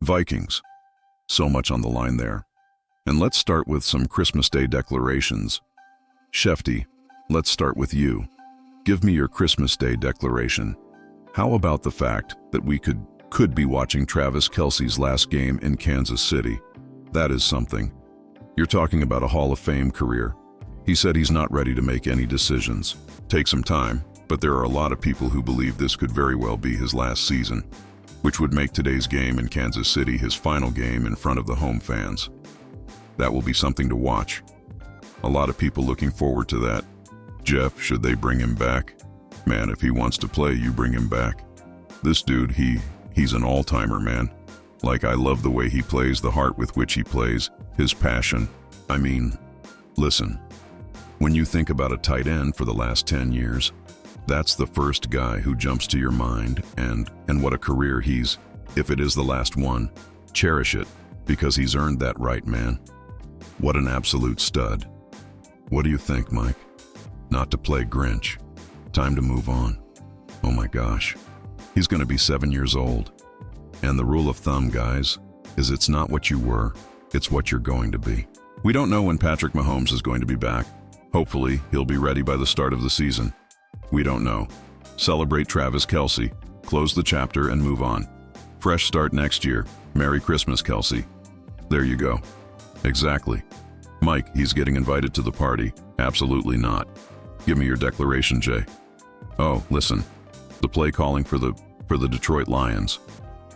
Vikings. So much on the line there. And let's start with some Christmas Day declarations. Shefty, let's start with you. Give me your Christmas Day declaration. How about the fact that we could be watching Travis Kelce's last game in Kansas City? That is something. You're talking about a Hall of Fame career. He said he's not ready to make any decisions. Take some time, but there are a lot of people who believe this could very well be his last season, which would make today's game in Kansas City his final game in front of the home fans. That will be something to watch. A lot of people looking forward to that. Jeff, should they bring him back? Man, if he wants to play, you bring him back. This dude, he's an all-timer, man. Like, I love the way he plays, the heart with which he plays, his passion. I mean, listen, when you think about a tight end for the last 10 years, that's the first guy who jumps to your mind, and what a career if it is the last one, cherish it, because he's earned that right, man. What an absolute stud. What do you think, Mike? Not to play Grinch. Time to move on. Oh my gosh. He's going to be 7 years old. And the rule of thumb, guys, is it's not what you were, it's what you're going to be. We don't know when Patrick Mahomes is going to be back. Hopefully, he'll be ready by the start of the season. We don't know. Celebrate Travis Kelce, close the chapter and move on. Fresh start next year. Merry Christmas, Kelce. There you go. Exactly. Mike, he's getting invited to the party. Absolutely not. Give me your declaration, Jay. Oh, listen. The play calling for the Detroit Lions.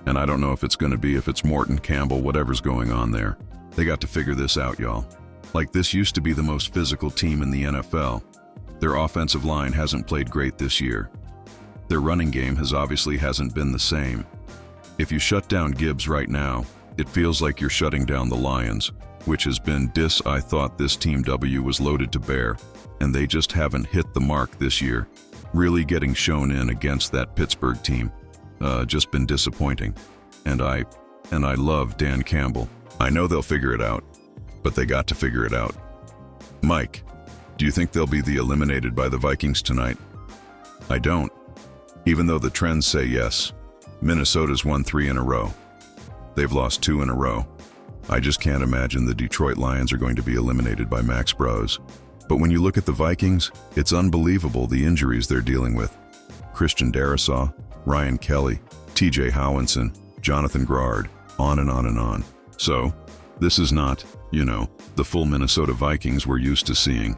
And I don't know if it's Morton, Campbell, whatever's going on there. They got to figure this out, y'all. Like, this used to be the most physical team in the NFL. Their offensive line hasn't played great this year. Their running game hasn't been the same. If you shut down Gibbs right now, it feels like you're shutting down the Lions, which has been I thought this Team W was loaded to bear, and they just haven't hit the mark this year. Really getting shown in against that Pittsburgh team. Just been disappointing. And I love Dan Campbell. I know they'll figure it out, but they got to figure it out. Mike, do you think they'll be eliminated by the Vikings tonight? I don't. Even though the trends say yes. Minnesota's won 3 in a row. They've lost 2 in a row. I just can't imagine the Detroit Lions are going to be eliminated by Max Bros. But when you look at the Vikings, it's unbelievable the injuries they're dealing with. Christian Darrisaw, Ryan Kelly, TJ Howinson, Jonathan Grard, on and on and on. So, this is not, the full Minnesota Vikings we're used to seeing.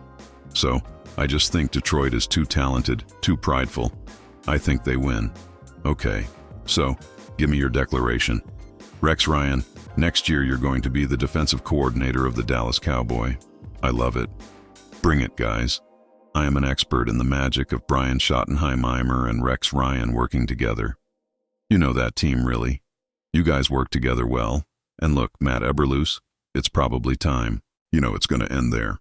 So, I just think Detroit is too talented, too prideful. I think they win. Okay, so, give me your declaration. Rex Ryan, next year you're going to be the defensive coordinator of the Dallas Cowboys. I love it. Bring it, guys. I am an expert in the magic of Brian Schottenheimer and Rex Ryan working together. You know that team, really. You guys work together well. And look, Matt Eberflus, it's probably time. It's going to end there.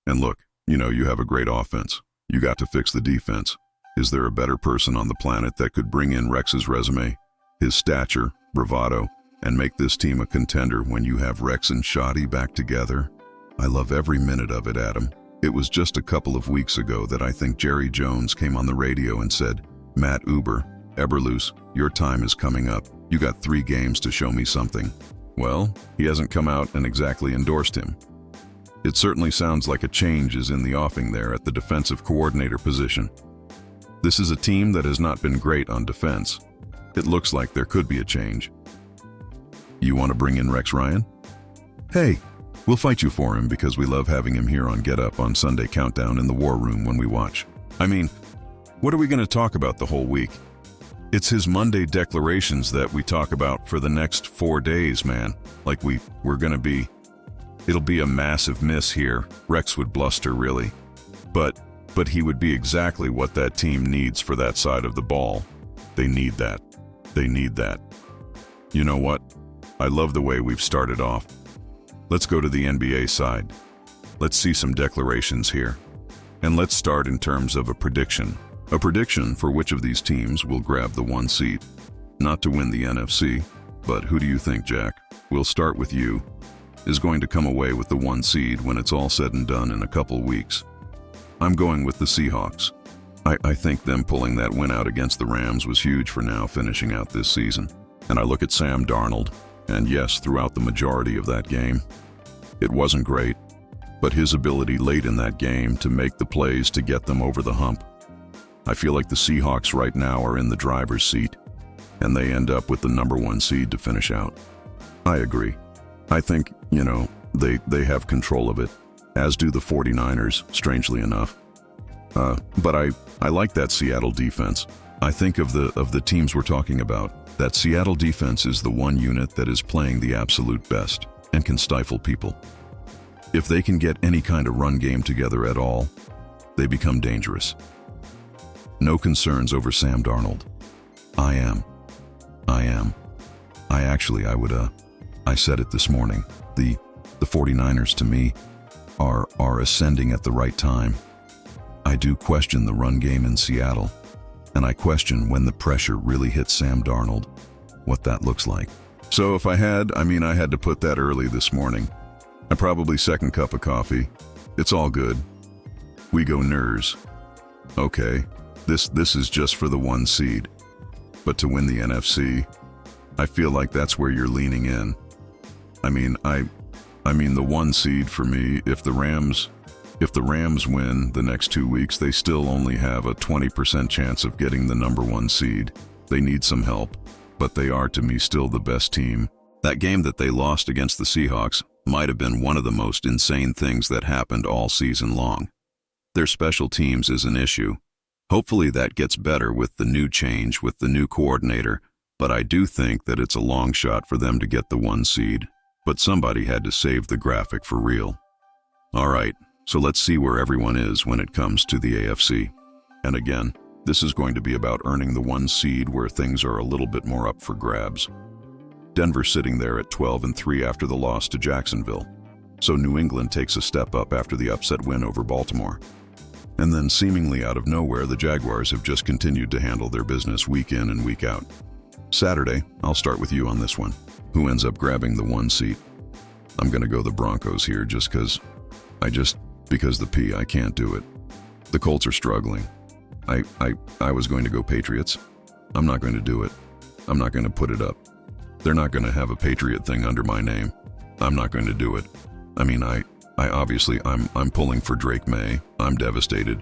And look, you have a great offense. You got to fix the defense. Is there a better person on the planet that could bring in Rex's resume, his stature, bravado, and make this team a contender when you have Rex and Shotty back together? I love every minute of it, Adam. It was just a couple of weeks ago that I think Jerry Jones came on the radio and said, Matt Eberflus, your time is coming up. You got 3 games to show me something. Well, he hasn't come out and exactly endorsed him. It certainly sounds like a change is in the offing there at the defensive coordinator position. This is a team that has not been great on defense. It looks like there could be a change. You want to bring in Rex Ryan? Hey, we'll fight you for him because we love having him here on Get Up on Sunday Countdown in the War Room when we watch. I mean, what are we going to talk about the whole week? It's his Monday declarations that we talk about for the next 4 days, man. Like we're going to be... It'll be a massive miss here. Rex would bluster, really. But he would be exactly what that team needs for that side of the ball. They need that. They need that. You know what? I love the way we've started off. Let's go to the NBA side. Let's see some declarations here. And let's start in terms of a prediction. A prediction for which of these teams will grab the 1 seed. Not to win the NFC, but who do you think, Jack? We'll start with you. Is going to come away with the 1 seed when it's all said and done in a couple weeks. I'm going with the Seahawks. I think them pulling that win out against the Rams was huge for now finishing out this season. And I look at Sam Darnold. And yes, throughout the majority of that game, it wasn't great, but his ability late in that game to make the plays to get them over the hump. I feel like the Seahawks right now are in the driver's seat, and they end up with the number 1 seed to finish out. I agree. I think, they have control of it, as do the 49ers, strangely enough. But I like that Seattle defense. I think of the teams we're talking about, that Seattle defense is the one unit that is playing the absolute best and can stifle people. If they can get any kind of run game together at all, they become dangerous. No concerns over Sam Darnold. I said it this morning. The 49ers to me are ascending at the right time. I do question the run game in Seattle, and I question when the pressure really hits Sam Darnold, what that looks like. So if I had to put that early this morning. I probably second cup of coffee. It's all good. We go Ners. Okay, this is just for the 1 seed. But to win the NFC, I feel like that's where you're leaning in. The 1 seed for me, if the Rams win the next 2 weeks, they still only have a 20% chance of getting the number 1 seed. They need some help, but they are to me still the best team. That game that they lost against the Seahawks might have been one of the most insane things that happened all season long. Their special teams is an issue. Hopefully that gets better with the new change, with the new coordinator, but I do think that it's a long shot for them to get the 1 seed. But somebody had to save the graphic for real. All right, so let's see where everyone is when it comes to the AFC. And again, this is going to be about earning the 1 seed where things are a little bit more up for grabs. Denver sitting there at 12-3 after the loss to Jacksonville. So New England takes a step up after the upset win over Baltimore. And then seemingly out of nowhere, the Jaguars have just continued to handle their business week in and week out. Saturday, I'll start with you on this one. Who ends up grabbing the 1 seat? I'm going to go the Broncos here because I can't do it. The Colts are struggling. I was going to go Patriots. I'm not going to do it. I'm not going to put it up. They're not going to have a Patriot thing under my name. I'm not going to do it. I'm pulling for Drake May. I'm devastated.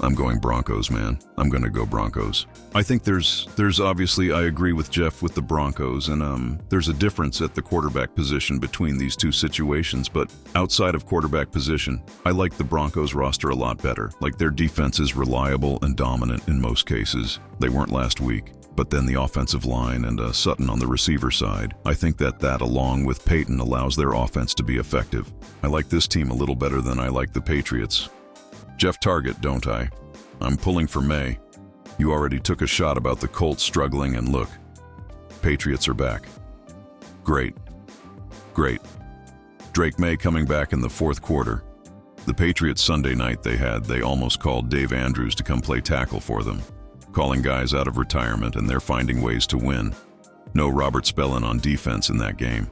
I'm going Broncos, man. I'm going to go Broncos. I think there's obviously, I agree with Jeff with the Broncos, and there's a difference at the quarterback position between these two situations, but outside of quarterback position, I like the Broncos roster a lot better. Like, their defense is reliable and dominant in most cases. They weren't last week. But then the offensive line and Sutton on the receiver side, I think that along with Peyton allows their offense to be effective. I like this team a little better than I like the Patriots. Jeff Target, don't I? I'm pulling for May. You already took a shot about the Colts struggling, and look, Patriots are back. Great. Drake May coming back in the fourth quarter. The Patriots Sunday night they almost called Dave Andrews to come play tackle for them, calling guys out of retirement, and they're finding ways to win. No Robert Spellin on defense in that game.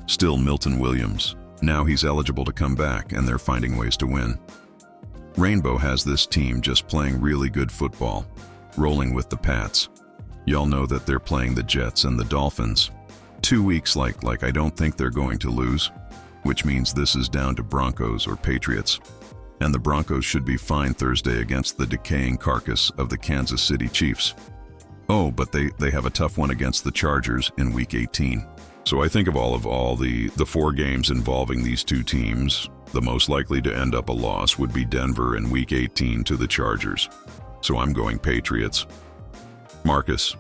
Still Milton Williams. Now he's eligible to come back, and they're finding ways to win. Rainbow has this team just playing really good football, rolling with the Pats. Y'all know that they're playing the Jets and the Dolphins. 2 weeks like I don't think they're going to lose, which means this is down to Broncos or Patriots. And the Broncos should be fine Thursday against the decaying carcass of the Kansas City Chiefs. Oh, but they have a tough one against the Chargers in Week 18. So I think of all the 4 games involving these two teams, the most likely to end up a loss would be Denver in Week 18 to the Chargers. So I'm going Patriots. Marcus.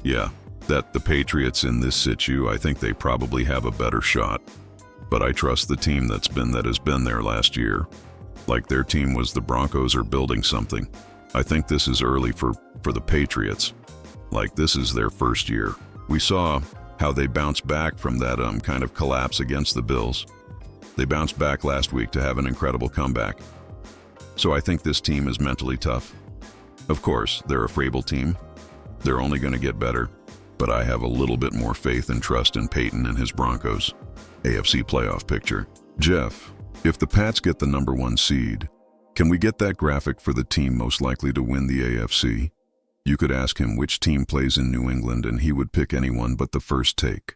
Yeah, that the Patriots in this situ, I think they probably have a better shot. But I trust the team that has been there last year. Like their team was the Broncos are building something. I think this is early for the Patriots. Like, this is their first year. We saw how they bounced back from that kind of collapse against the Bills. They bounced back last week to have an incredible comeback. So I think this team is mentally tough. Of course, they're a fragile team. They're only going to get better. But I have a little bit more faith and trust in Peyton and his Broncos. AFC playoff picture. Jeff, if the Pats get the number 1 seed, can we get that graphic for the team most likely to win the AFC? You could ask him which team plays in New England and he would pick anyone but the first take.